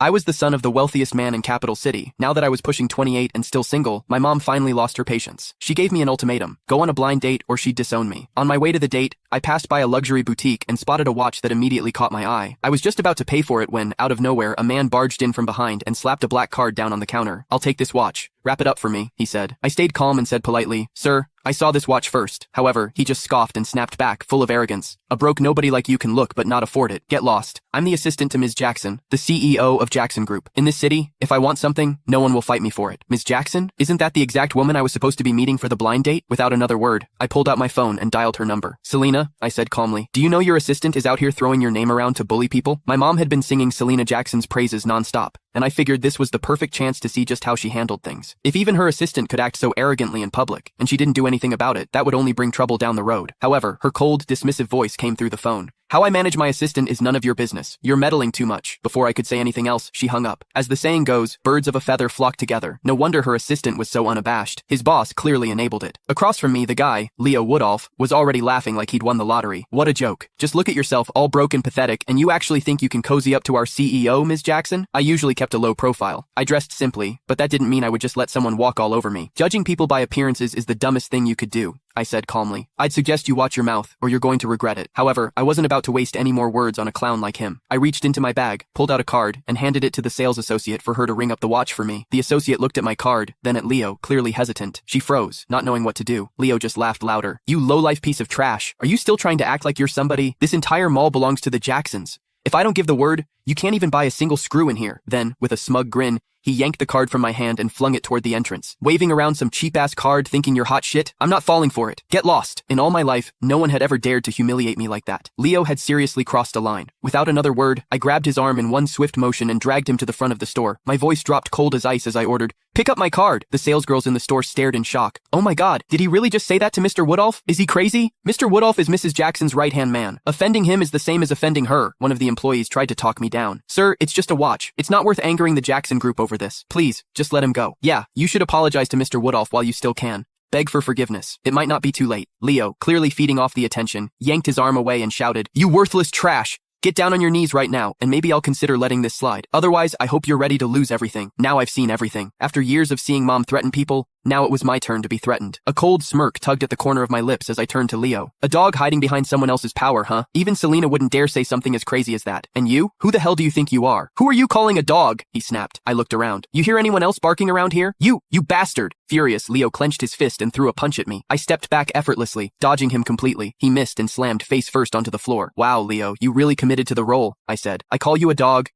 I was the son of the wealthiest man in Capital City. Now that I was pushing 28 and still single, my mom finally lost her patience. She gave me an ultimatum: go on a blind date or she'd disown me. On my way to the date, I passed by a luxury boutique and spotted a watch that immediately caught my eye. I was just about to pay for it when, out of nowhere, a man barged in from behind and slapped a black card down on the counter. "I'll take this watch. Wrap it up for me," he said. I stayed calm and said politely, "Sir, I saw this watch first." However, he just scoffed and snapped back, full of arrogance. "A broke nobody like you can look but not afford it. Get lost. I'm the assistant to Ms. Jackson, the CEO of Jackson Group. In this city, if I want something, no one will fight me for it." "Ms. Jackson? Isn't that the exact woman I was supposed to be meeting for the blind date?" Without another word, I pulled out my phone and dialed her number. "Selena," I said calmly, "do you know your assistant is out here throwing your name around to bully people?" My mom had been singing Selena Jackson's praises nonstop, and I figured this was the perfect chance to see just how she handled things. If even her assistant could act so arrogantly in public, and she didn't do anything about it, that would only bring trouble down the road. However, her cold, dismissive voice came through the phone. "How I manage my assistant is none of your business. You're meddling too much." Before I could say anything else, she hung up. As the saying goes, birds of a feather flock together. No wonder her assistant was so unabashed. His boss clearly enabled it. Across from me, the guy, Leo Woodolph, was already laughing like he'd won the lottery. "What a joke. Just look at yourself, all broke and pathetic, and you actually think you can cozy up to our CEO, Ms. Jackson?" I usually kept a low profile. I dressed simply, but that didn't mean I would just let someone walk all over me. "Judging people by appearances is the dumbest thing you could do," I said calmly. "I'd suggest you watch your mouth, or you're going to regret it." However, I wasn't about to waste any more words on a clown like him. I reached into my bag, pulled out a card, and handed it to the sales associate for her to ring up the watch for me. The associate looked at my card, then at Leo, clearly hesitant. She froze, not knowing what to do. Leo just laughed louder. "You low-life piece of trash. Are you still trying to act like you're somebody? This entire mall belongs to the Jacksons. If I don't give the word, you can't even buy a single screw in here." Then, with a smug grin, he yanked the card from my hand and flung it toward the entrance. "Waving around some cheap-ass card thinking you're hot shit? I'm not falling for it. Get lost." In all my life, no one had ever dared to humiliate me like that. Leo had seriously crossed a line. Without another word, I grabbed his arm in one swift motion and dragged him to the front of the store. My voice dropped cold as ice as I ordered, "Pick up my card." The salesgirls in the store stared in shock. "Oh my god, did he really just say that to Mr. Woodolph? Is he crazy?" "Mr. Woodolph is Mrs. Jackson's right-hand man. Offending him is the same as offending her." One of the employees tried to talk me down. "Sir, it's just a watch. It's not worth angering the Jackson Group over this. Please, just let him go." "Yeah, you should apologize to Mr. Woodolph while you still can. Beg for forgiveness. It might not be too late." Leo, clearly feeding off the attention, yanked his arm away and shouted, "You worthless trash! Get down on your knees right now, and maybe I'll consider letting this slide. Otherwise, I hope you're ready to lose everything." Now I've seen everything. After years of seeing Mom threaten people, now it was my turn to be threatened. A cold smirk tugged at the corner of my lips as I turned to Leo. "A dog hiding behind someone else's power, huh? Even Selena wouldn't dare say something as crazy as that. And you? Who the hell do you think you are? Who are you calling a dog?" he snapped. I looked around. "You hear anyone else barking around here? You bastard!" Furious, Leo clenched his fist and threw a punch at me. I stepped back effortlessly, dodging him completely. He missed and slammed face first onto the floor. "Wow, Leo, you really committed to the role," I said. "I call you a dog,